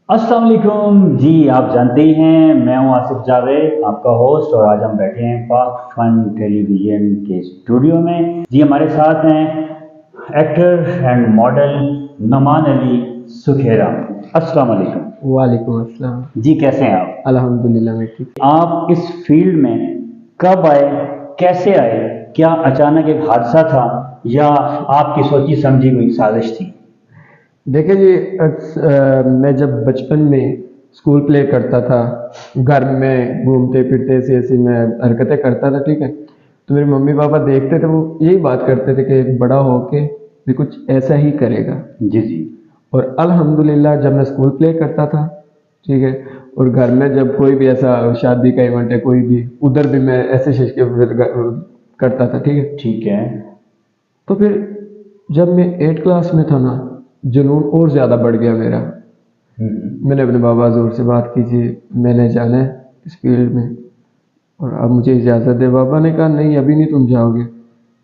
अस्सलाम वालेकुम जी। आप जानते ही हैं मैं हूं आसिफ जावेद, आपका होस्ट, और आज हम बैठे हैं पाक फन टेलीविज़न के स्टूडियो में। जी हमारे साथ हैं actor and model Noman Ali Sukhera. अस्सलाम वालेकुम। वालेकुम अस्सलाम। जी कैसे हैं आप? अल्हम्दुलिल्लाह मैं ठीक। आप इस फील्ड में कब आए, कैसे आए? क्या अचानक एक हादसा था या आपकी सोची समझी हुई साजिश थी? देखिए जी, मैं जब बचपन में स्कूल प्ले करता था, घर में घूमते फिरते ऐसी ऐसी मैं हरकतें करता था, ठीक है। तो मेरे मम्मी पापा देखते थे, वो यही बात करते थे कि बड़ा होके भी कुछ ऐसा ही करेगा। जी जी। और अल्हम्दुलिल्लाह जब मैं स्कूल प्ले करता था, ठीक है, और घर में जब कोई भी ऐसा शादी का इवेंट है, कोई भी, उधर भी मैं ऐसे शेष के करता था, ठीक है। ठीक है। तो फिर जब मैं 8 क्लास में था ना, जुनून और ज़्यादा बढ़ गया मेरा। मैंने अपने बाबा ज़ोर से बात की थी, मैंने जाना है इस फील्ड में और अब मुझे इजाज़त दे। बाबा ने कहा नहीं, अभी नहीं तुम जाओगे,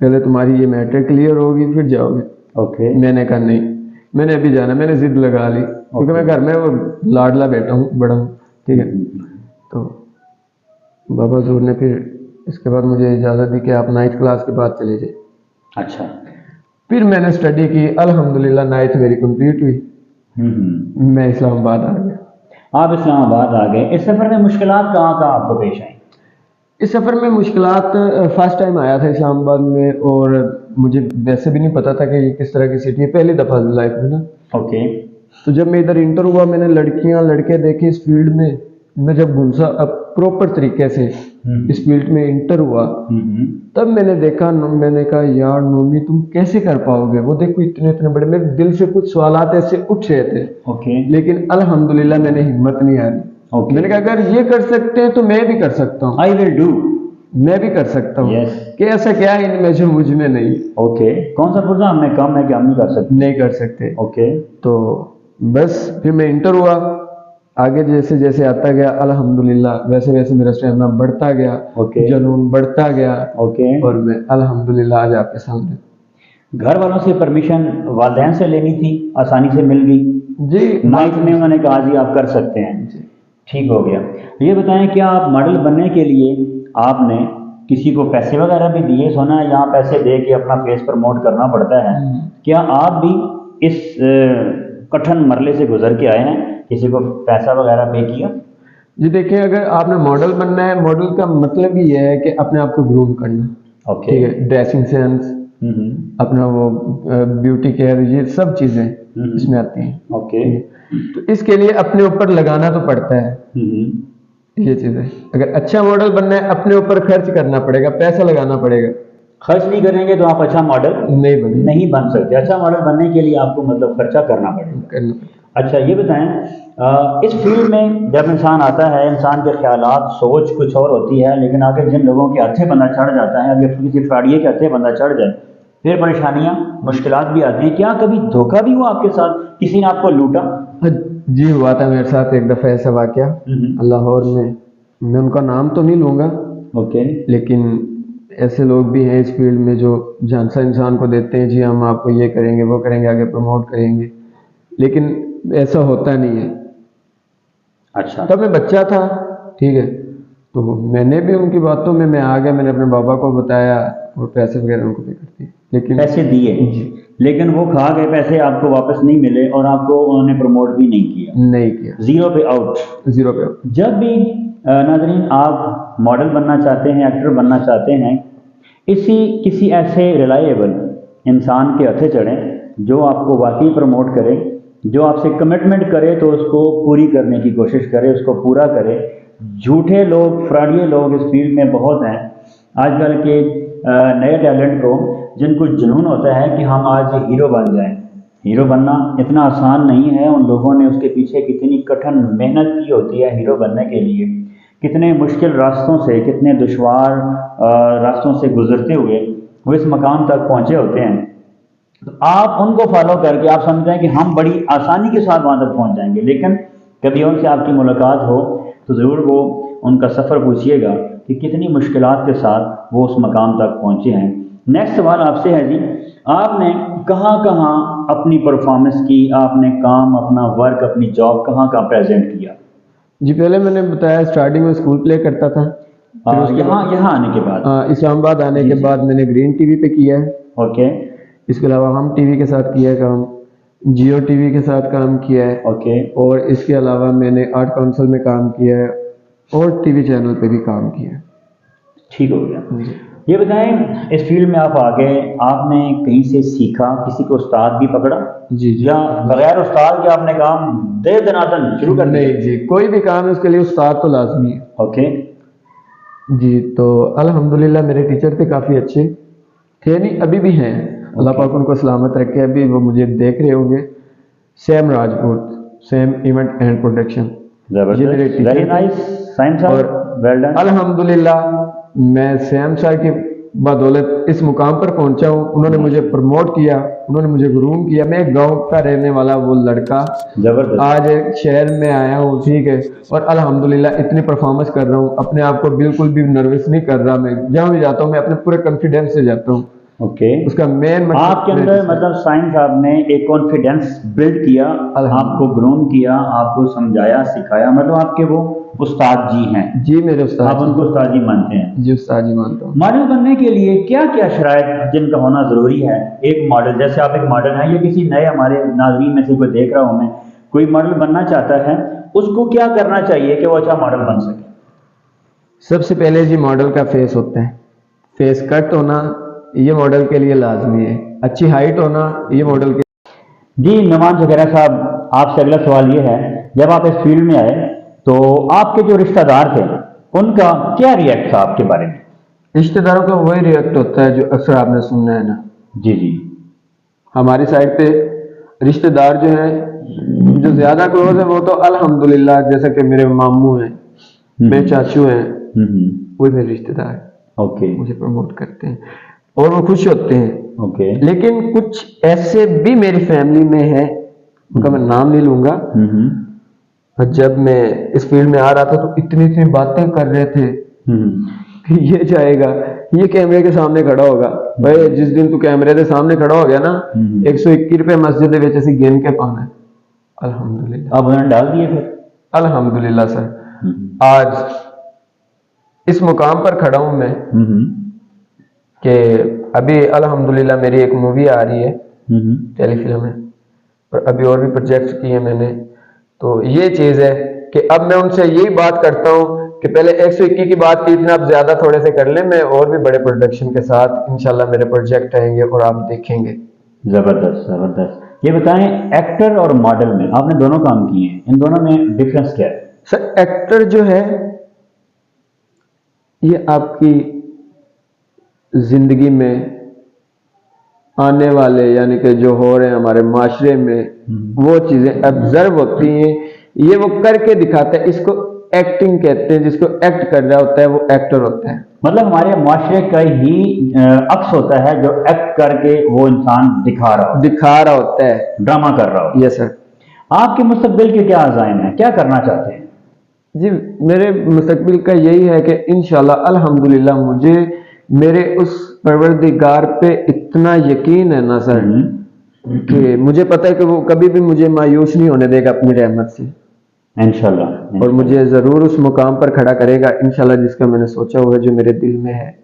पहले तुम्हारी ये मैट्रिक क्लियर होगी फिर जाओगे। ओके। मैंने कहा नहीं, मैंने अभी जाना। मैंने ज़िद लगा ली क्योंकि मैं घर में वो लाडला बेटा हूँ, बड़ा हूँ, ठीक है। तो बाबा ज़ोर ने फिर इसके बाद मुझे इजाज़त दी कि आप 9th क्लास के बाद चले जाइए। अच्छा। फिर मैंने स्टडी की, अल्हम्दुलिल्लाह 9th मेरी कंप्लीट हुई। मैं इस्लामाबाद आ गया। आप इस्लामाबाद आ गए। इस सफ़र में मुश्किलात कहाँ कहाँ आपको पेश आई? इस सफ़र में मुश्किलात, फर्स्ट टाइम आया था इस्लामाबाद में और मुझे वैसे भी नहीं पता था कि ये किस तरह की सिटी है, पहली दफ़ा लाइफ में ना। ओके। तो जब मैं इधर इंटर हुआ, मैंने लड़कियां लड़के देखे इस फील्ड में। मैं जब घुसा अब प्रॉपर तरीके से इस फील्ड में इंटर हुआ, तब मैंने देखा, मैंने कहा यार नोमी तुम कैसे कर पाओगे, वो देखो इतने इतने बड़े। मेरे दिल से कुछ सवालात ऐसे उठ रहे थे, ओके। लेकिन अल्हम्दुलिल्लाह मैंने हिम्मत नहीं हारी। ओके। मैंने कहा अगर ये कर सकते हैं तो मैं भी कर सकता हूँ, आई विल डू। मैं भी कर सकता हूँ। यस। कि ऐसा क्या है इनमें जो मुझ में नहीं, ओके। कौन सा पुर्जा हमें कम है कि हम नहीं कर सकते? नहीं कर सकते। ओके। तो बस फिर मैं इंटर हुआ, आगे जैसे जैसे आता गया अल्हम्दुलिल्लाह वैसे वैसे मेरा स्टेमिना बढ़ता गया, ओके। जुनून बढ़ता गया, ओके। और मैं अल्हम्दुलिल्लाह आज आपके सामने। घर वालों से परमिशन वालिदैन से लेनी थी, आसानी से मिल गई। जी नाइन्थ में उन्होंने कहा जी आप कर सकते हैं। जी। ठीक हो गया। ये बताएं क्या आप मॉडल बनने के लिए आपने किसी को पैसे वगैरह भी दिए? सुना है यहाँ पैसे दे के अपना फेस प्रमोट करना पड़ता है। क्या आप भी इस कठिन मरले से गुजर के आए हैं? किसी को पैसा वगैरह पे किया? जी देखिए, अगर आपने मॉडल बनना है, मॉडल का मतलब ही है कि अपने आप को ग्रूम करना, ओके। ठीक है। ड्रेसिंग सेंस, अपना वो ब्यूटी केयर, ये सब चीज़ें इसमें आती हैं। ओके। तो इसके लिए अपने ऊपर लगाना तो पड़ता है ये चीज़ें। अगर अच्छा मॉडल बनना है, अपने ऊपर खर्च करना पड़ेगा, पैसा लगाना पड़ेगा। खर्च नहीं करेंगे तो आप अच्छा मॉडल नहीं बने, नहीं बन सकते। अच्छा मॉडल बनने के लिए आपको मतलब खर्चा करना पड़ेगा। करना। अच्छा ये बताएं, इस फील्ड में जब इंसान आता है, इंसान के ख्यालात सोच कुछ और होती है, लेकिन आगे जिन लोगों के हत्थे बंदा चढ़ जाता है, अगर किसी फ्राडिये के हत्थे बंदा चढ़ जाए, फिर परेशानियां मुश्किलात भी आती हैं। क्या कभी धोखा भी हुआ आपके साथ? किसी ने आपको लूटा? जी हुआ था मेरे साथ एक दफ़ा ऐसा वाक़या लाहौर में। मैं उनका नाम तो नहीं लूँगा, ओके। लेकिन ऐसे लोग भी हैं इस फील्ड में जो झांसा इंसान को देते हैं, जी हम आपको ये करेंगे वो करेंगे, आगे प्रमोट करेंगे, लेकिन ऐसा होता नहीं है। अच्छा। तब मैं बच्चा था, ठीक है। तो मैंने भी उनकी बातों में मैं आ गया, मैंने अपने बाबा को बताया और पैसे वगैरह उनको पे कर दिए, लेकिन पैसे दिए जी लेकिन वो खा गए पैसे, आपको वापस नहीं मिले और आपको उन्होंने प्रमोट भी नहीं किया। नहीं किया, जीरो पे आउट। ज़ीरो पे आउट। जब भी नाजरीन आप मॉडल बनना चाहते हैं, एक्टर बनना चाहते हैं, इसी किसी ऐसे रिलायबल इंसान के हथे चढ़ें जो आपको वाकई प्रमोट करे, जो आपसे कमिटमेंट करे तो उसको पूरी करने की कोशिश करे, उसको पूरा करे। झूठे लोग, फ्रॉडिये लोग इस फील्ड में बहुत हैं आजकल के। नए टैलेंट को, जिनको जुनून होता है कि हम आज हीरो बन जाएं। हीरो बनना इतना आसान नहीं है। उन लोगों ने उसके पीछे कितनी कठिन मेहनत की होती है हीरो बनने के लिए, कितने मुश्किल रास्तों से, कितने दुश्वार रास्तों से गुजरते हुए वो इस मकाम तक पहुंचे होते हैं। तो आप उनको फॉलो करके आप समझते हैं कि हम बड़ी आसानी के साथ वहाँ तक पहुँच जाएंगे, लेकिन कभी उनसे आपकी मुलाकात हो तो ज़रूर वो उनका सफ़र पूछिएगा कि कितनी मुश्किलात के साथ वो उस मकाम तक पहुँचे हैं। नेक्स्ट सवाल आपसे है जी, आपने कहाँ कहाँ अपनी परफॉर्मेंस की, आपने काम अपना वर्क अपनी जॉब कहाँ कहाँ प्रेजेंट किया? जी पहले मैंने बताया स्टार्टिंग में स्कूल प्ले करता था, फिर उसके यहाँ आने के बाद इस्लामाबाद आने के बाद मैंने ग्रीन टीवी पे किया है। ओके इसके अलावा हम टीवी के साथ किया है काम, जियो टीवी के साथ काम किया है, ओके और इसके अलावा मैंने आर्ट काउंसिल में काम किया है और टीवी चैनल पे भी काम किया है। ठीक हो गया। ये बताएं, इस फील्ड में आप आ गए, आपने कहीं से सीखा, किसी को उस्ताद भी पकड़ा जी जी, या बगैर उस्ताद के आपने काम दे दनादन शुरू कर दिया? नहीं जी, कोई भी काम है उसके लिए उस्ताद तो लाजमी है। ओके जी तो अल्हम्दुलिल्लाह मेरे टीचर थे, काफ़ी अच्छे थे, नहीं अभी भी हैं, अल्लाह पाक उनको सलामत रखे, अभी वो मुझे देख रहे होंगे। Sam Rajput, Sam event and production, ये मेरे जबरदस्त, टीचर वेरी थे। नाइस, साइम और साहब वेल डन। अल्हम्दुलिल्लाह मैं सैम सर की बदौलत इस मुकाम पर पहुंचा हूँ। उन्होंने मुझे प्रमोट किया, उन्होंने मुझे ग्रूम किया। मैं एक गांव का रहने वाला वो लड़का जबरदस्त, आज एक शहर में आया हूँ, ठीक है, और अल्हम्दुलिल्लाह इतनी परफॉर्मेंस कर रहा हूँ, अपने आप को बिल्कुल भी नर्वस नहीं कर रहा। मैं जहाँ भी जाता हूँ मैं अपने पूरे कॉन्फिडेंस से जाता हूँ। ओके। उसका मेन आपके अंदर मतलब साइम साहब ने एक कॉन्फिडेंस बिल्ड किया, आपको ग्रूम किया, आपको समझाया सिखाया, मतलब आपके वो उस्ताद जी हैं। जी मेरे उस्ताद, आप उनको उस्ताद जी मानते हैं? जी उस्ताद जी मानता हूँ। मॉडल बनने के लिए क्या क्या शराइत जिनका होना जरूरी है? एक मॉडल, जैसे आप एक मॉडल हैं, ये किसी नए हमारे नाज़रीन में से कोई देख रहा हूँ मैं, कोई मॉडल बनना चाहता है, उसको क्या करना चाहिए कि वो अच्छा मॉडल बन सके? सबसे पहले जी मॉडल का फेस होता है, फेस कट होना ये मॉडल के लिए लाजमी है, अच्छी हाइट होना ये मॉडल के। जी नवाज जगेरा साहब, आपसे अगला सवाल ये है, जब आप इस फील्ड में आए तो आपके जो रिश्तेदार थे उनका क्या रिएक्ट था आपके बारे में? रिश्तेदारों का वही रिएक्ट होता है जो अक्सर आपने सुनना है ना। जी जी, हमारी साइड पे रिश्तेदार जो है, जो ज्यादा क्लोज है, वो तो अल्हम्दुलिल्लाह, जैसे कि मेरे मामू हैं, मेरे चाचू हैं, वही मेरे रिश्तेदार हैं, ओके मुझे प्रमोट करते हैं और वो खुश होते हैं। ओके, लेकिन कुछ ऐसे भी मेरी फैमिली में है, उनका मैं नाम नहीं लूंगा, जब मैं इस फील्ड में आ रहा था तो इतनी इतनी बातें कर रहे थे कि ये जाएगा, ये कैमरे के सामने खड़ा होगा। भाई जिस दिन तू कैमरे के सामने खड़ा हो गया ना, 121 रुपए मस्जिद के ऐसे गिन के पाना। अल्हम्दुलिल्लाह, आप उन्होंने डाल दिए फिर? अल्हम्दुलिल्लाह सर, आज इस मुकाम पर खड़ा हूं मैं कि अभी अल्हम्दुलिल्लाह मेरी एक मूवी आ रही है, टेलीफिल्म है, और अभी और भी प्रोजेक्ट किए मैंने। तो ये चीज़ है कि अब मैं उनसे यही बात करता हूँ कि पहले 121 की बात की, इतना आप ज्यादा थोड़े से कर लें, मैं और भी बड़े प्रोडक्शन के साथ इंशाल्लाह मेरे प्रोजेक्ट आएंगे और आप देखेंगे। जबरदस्त जबरदस्त। ये बताएं, एक्टर और मॉडल में आपने दोनों काम किए हैं, इन दोनों में डिफरेंस क्या है? सर एक्टर जो है ये आपकी जिंदगी में आने वाले, यानी कि जो हो रहे हैं हमारे माशरे में, वो चीजें ऑब्जर्व होती हैं, ये वो करके दिखाता है, इसको एक्टिंग कहते हैं। जिसको एक्ट कर रहा होता है वो एक्टर होता है। मतलब हमारे माशरे का ही अक्स होता है जो एक्ट करके वो इंसान दिखा रहा होता है, ड्रामा कर रहा हो। Yes sir. आपके मुस्तकबिल के क्या अज़ाइम है, क्या करना चाहते हैं? जी मेरे मुस्तकबिल का यही है कि इंशाल्लाह अल्हम्दुलिल्लाह मुझे मेरे उस परवरदिगार पे इतना यकीन है ना सर, कि मुझे पता है कि वो कभी भी मुझे मायूस नहीं होने देगा अपनी रहमत से, इंशाल्लाह, और मुझे जरूर उस मुकाम पर खड़ा करेगा इंशाल्लाह जिसका मैंने सोचा हुआ है, जो मेरे दिल में है।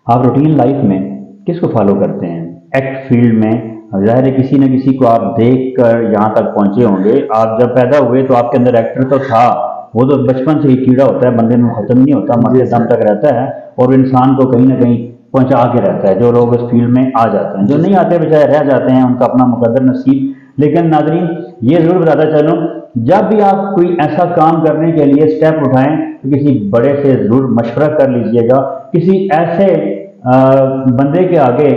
आप रूटीन लाइफ में किसको फॉलो करते हैं? एक्ट फील्ड में जाहिर है किसी न किसी को आप देख कर यहाँ तक पहुंचे होंगे। आप जब पैदा हुए तो आपके अंदर एक्टर तो था, वो तो बचपन से ही कीड़ा होता है, बंदे में खत्म नहीं होता, मरते दम तक रहता है, और इंसान को कहीं ना कहीं पहुंचा के रहता है। जो लोग इस फील्ड में आ जाते हैं, जो नहीं आते बेचारे रह जाते हैं, उनका अपना मुकद्दर नसीब। लेकिन नाज़रीन ये जरूर बताता चलूं, जब भी आप कोई ऐसा काम करने के लिए स्टेप उठाएं तो किसी बड़े से जरूर मशवरा कर लीजिएगा, किसी ऐसे बंदे के आगे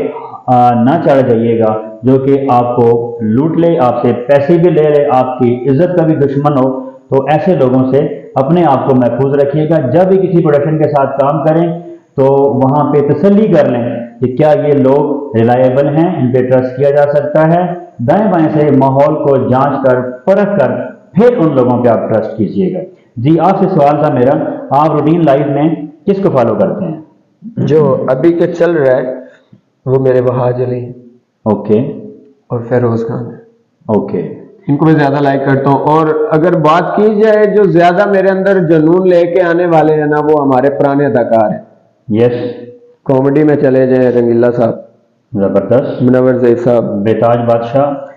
ना चढ़ जाइएगा जो कि आपको लूट ले, आपसे पैसे भी ले ले, आपकी इज्जत का भी दुश्मन हो। तो ऐसे लोगों से अपने आप को महफूज रखिएगा। जब भी किसी प्रोडक्शन के साथ काम करें तो वहाँ पे तसल्ली कर लें कि क्या ये लोग रिलायबल हैं, इन पे ट्रस्ट किया जा सकता है। दाएं बाएं से माहौल को जांच कर परख कर फिर उन लोगों पे आप ट्रस्ट कीजिएगा। जी आपसे सवाल था मेरा, आप रूटीन लाइफ में किसको फॉलो करते हैं? जो अभी के चल रहा है वो मेरे वहाज अली ओके और फेरोज खान है। ओके। इनको मैं ज्यादा लाइक करता हूँ। और अगर बात की जाए जो ज्यादा मेरे अंदर जुनून लेके आने वाले हैं ना, वो हमारे पुराने अदाकार हैं। यस। कॉमेडी में चले जाए रंगीला साहब, जबरदस्त। मुनव्वर ज़ैद साहब, बेताज बादशाह,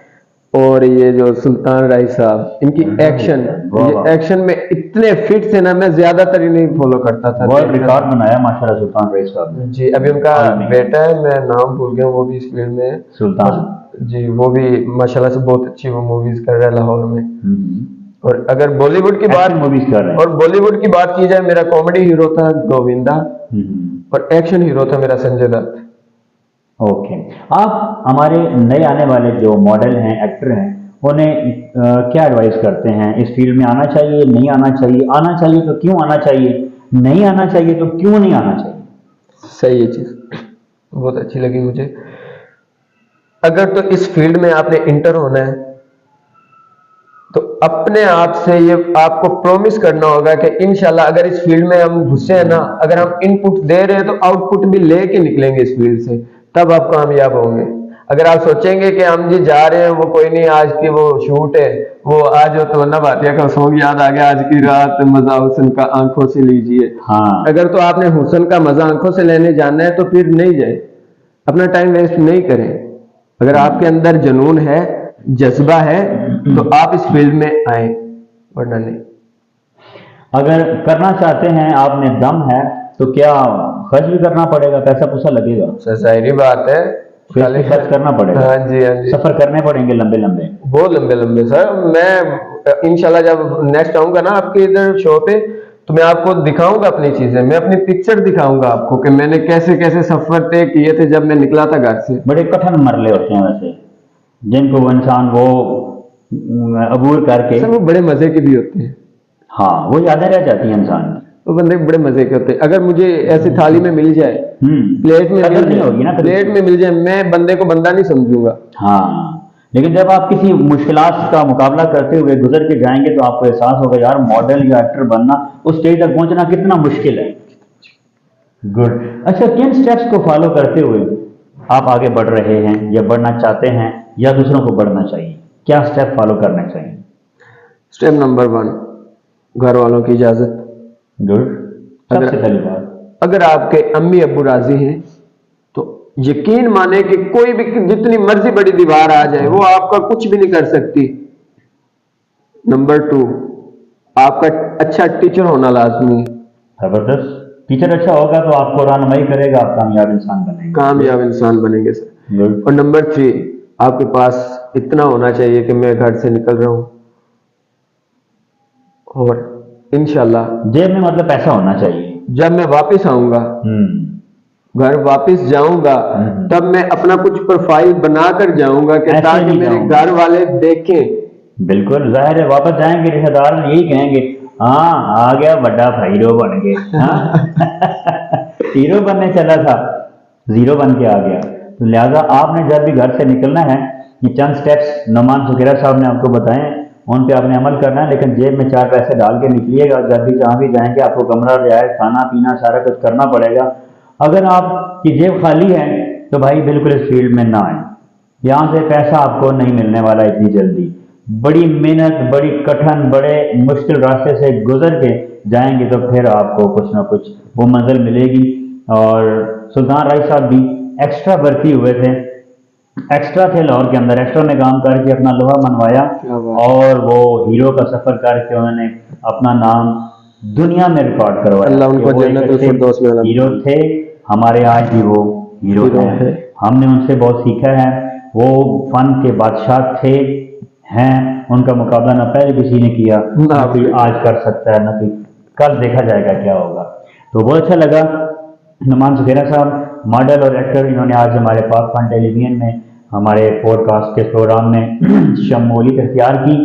और ये जो सुल्तान राय साहब, इनकी एक्शन, वाह ये वाह। एक्शन में इतने फिट थे ना, मैं ज्यादातर इन्हें फॉलो करता था। वर्ल्ड रिकॉर्ड बनाया माशाल्लाह सुल्तान रईस साहब ने। जी, अभी उनका हाल में। बेटा है, मैं नाम भूल गया हूँ, वो भी इस फील्ड में है। सुल्तान। जी, वो भी माशाल्लाह से बहुत अच्छी वो मूवीज कर रहा है लाहौर में। हम्म। और अगर बॉलीवुड की बात, मूवीज कर रहे हैं। और बॉलीवुड की बात की जाए, मेरा कॉमेडी हीरो था गोविंदा और एक्शन हीरो था मेरा संजय दत्त। ओके। आप हमारे नए आने वाले जो मॉडल हैं, एक्टर हैं, उन्हें क्या एडवाइस करते हैं? इस फील्ड में आना चाहिए, नहीं आना चाहिए? आना चाहिए तो क्यों आना चाहिए? नहीं आना चाहिए तो क्यों नहीं आना चाहिए? सही है चीज, बहुत अच्छी लगी मुझे। अगर तो इस फील्ड में आपने इंटर होना है तो अपने आप से ये आपको प्रॉमिस करना होगा कि इंशाल्लाह अगर इस फील्ड में हम घुसे हैं ना, अगर हम इनपुट दे रहे हैं तो आउटपुट भी लेके निकलेंगे इस फील्ड से, तब आप कामयाब होंगे। अगर आप सोचेंगे कि हम जी जा रहे हैं, वो कोई नहीं, आज की वो शूट है, वो आज हो तो वन्ना भाटिया का सॉन्ग याद आ गया, आज की रात मजा हुस्न का आंखों से लीजिए। हाँ। अगर तो आपने हुस्न का मजा आंखों से लेने जाना है तो फिर नहीं जाए, अपना टाइम वेस्ट नहीं करें। अगर आपके अंदर जुनून है, जज्बा है, तो आप इस फील्ड में आए, वरना नहीं। अगर करना चाहते हैं, आप में दम है, तो क्या खर्च भी करना पड़ेगा? पैसा पूसा लगेगा? जाहिर बात है, खाली खर्च करना पड़ेगा। हाँ जी, हाँ जी, सफर करने पड़ेंगे लंबे लंबे, बहुत लंबे लंबे सर। मैं इंशाल्लाह जब नेक्स्ट आऊंगा ना आपके इधर शो पे, तो मैं आपको दिखाऊंगा अपनी चीजें, मैं अपनी पिक्चर दिखाऊंगा आपको कि मैंने कैसे कैसे सफर तय किए थे जब मैं निकला था घर से। बड़े कठिन मरले होते हैं वैसे, जिनको वो इंसान वो अबूर करके। सर वो बड़े मजे के भी होते हैं। हाँ, वो यादें रह जाती हैं इंसान में। वो बंदे बड़े मजे के होते हैं। अगर मुझे ऐसी थाली में मिल जाए, प्लेट में कदर नहीं होगी ना, प्लेट में मिल जाए, मैं बंदे को बंदा नहीं समझूंगा। हाँ, लेकिन जब आप किसी मुश्किलात का मुकाबला करते हुए गुजर के जाएंगे तो आपको एहसास होगा यार, मॉडल या एक्टर बनना, उस स्टेज तक पहुंचना कितना मुश्किल है। गुड। अच्छा, किन स्टेप्स को फॉलो करते हुए आप आगे बढ़ रहे हैं या बढ़ना चाहते हैं, या दूसरों को बढ़ना चाहिए? क्या स्टेप फॉलो करना चाहिए? स्टेप नंबर 1, घर वालों की इजाजत। गुड। सबसे पहली बात, अगर आपके अम्मी अब्बू राजी हैं तो यकीन माने कि कोई भी जितनी मर्जी बड़ी दीवार आ जाए, वो आपका कुछ भी नहीं कर सकती। नंबर 2, आपका अच्छा टीचर होना लाजमी है। जबरदस्त। टीचर अच्छा होगा तो आपको रहनुमाई करेगा, आप कामयाब इंसान बनेंगे। कामयाब इंसान बनेंगे सर। गुड। और नंबर 3, आपके पास इतना होना चाहिए कि मैं घर से निकल रहा हूं और इंशाल्लाह जेब में मतलब पैसा होना चाहिए। जब मैं वापस आऊंगा, घर वापस जाऊंगा, तब मैं अपना कुछ प्रोफाइल बनाकर जाऊंगा कि ताकि मेरे घर वाले देखें। बिल्कुल जाहिर है, वापस जाएंगे रिश्तेदार यही कहेंगे, हाँ आ गया बड़ा हीरो बन गए। हीरो बनने चला था, जीरो बन के आ गया। तो लिहाजा आपने जब भी घर से निकलना है, ये चंद स्टेप्स नुमान सुखेरा साहब ने आपको बताए, उन पे आपने अमल करना है। लेकिन जेब में 4 पैसे डाल के निकलिएगा, जब भी जहाँ भी जाएंगे आपको कमरा, रियायत, खाना पीना सारा कुछ करना पड़ेगा। अगर आपकी जेब खाली है तो भाई बिल्कुल इस फील्ड में ना आए। यहाँ से पैसा आपको नहीं मिलने वाला इतनी जल्दी। बड़ी मेहनत, बड़ी कठिन, बड़े मुश्किल रास्ते से गुजर के जाएंगे तो फिर आपको कुछ ना कुछ वो मंजिल मिलेगी। और सुल्तान राय साहब भी एक्स्ट्रा भर्ती हुए थे, एक्स्ट्रा थे लाहौर के अंदर, एक्स्ट्रा में काम करके अपना लोहा मनवाया और वो हीरो का सफर करके उन्होंने अपना नाम दुनिया में रिकॉर्ड करवाया। अल्लाह उनको जन्नत फिरदौस में हीरो थे हमारे, आज भी वो हीरो हैं। हमने उनसे बहुत सीखा है। वो फन के बादशाह थे, हैं। उनका मुकाबला ना पहले किसी ने किया, ना कोई आज कर सकता है, ना कोई कल, देखा जाएगा क्या होगा। तो बहुत अच्छा लगा। नुमान सुखेरा साहब मॉडल और एक्टर, इन्होंने आज हमारे पाक फन टेलीविजन में हमारे पॉडकास्ट के प्रोग्राम में शमूलियत इख्तियार की।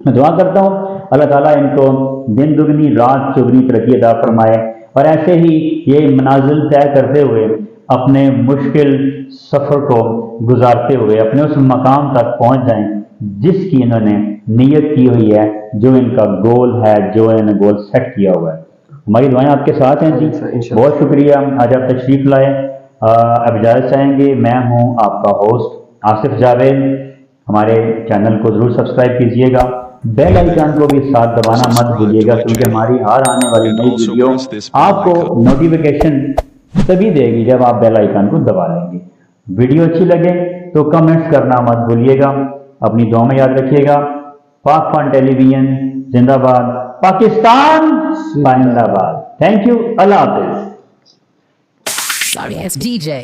मैं दुआ करता हूँ अल्लाह ताला इनको दिन दुगनी रात चौगनी तरक्की अता फरमाए और ऐसे ही ये मनाजिल तय करते हुए अपने मुश्किल सफ़र को गुजारते हुए अपने उस मकाम तक पहुँच जाएं जिसकी इन्होंने नीयत की हुई है, जो इनका गोल है, जो इन्होंने गोल सेट किया हुआ है। हमारी दुआएं आपके साथ हैं जी। बहुत शुक्रिया आज आप तशरीफ़ लाए। अब इजाज़त चाहेंगे। मैं हूं आपका होस्ट आसिफ जावेद। हमारे चैनल को ज़रूर सब्सक्राइब कीजिएगा, बेल आइकन को भी साथ दबाना मत भूलिएगा, क्योंकि हमारी हर आने वाली नई वीडियो आपको नोटिफिकेशन तभी देगी जब आप बेल आइकन को दबा लेंगे। वीडियो अच्छी लगे तो कमेंट्स करना मत भूलिएगा। अपनी दुआ में याद रखिएगा। पाक फन टेलीविजन जिंदाबाद, पाकिस्तान जिंदाबाद। Thank you, Allah Hafiz. Sorry, it's DJ.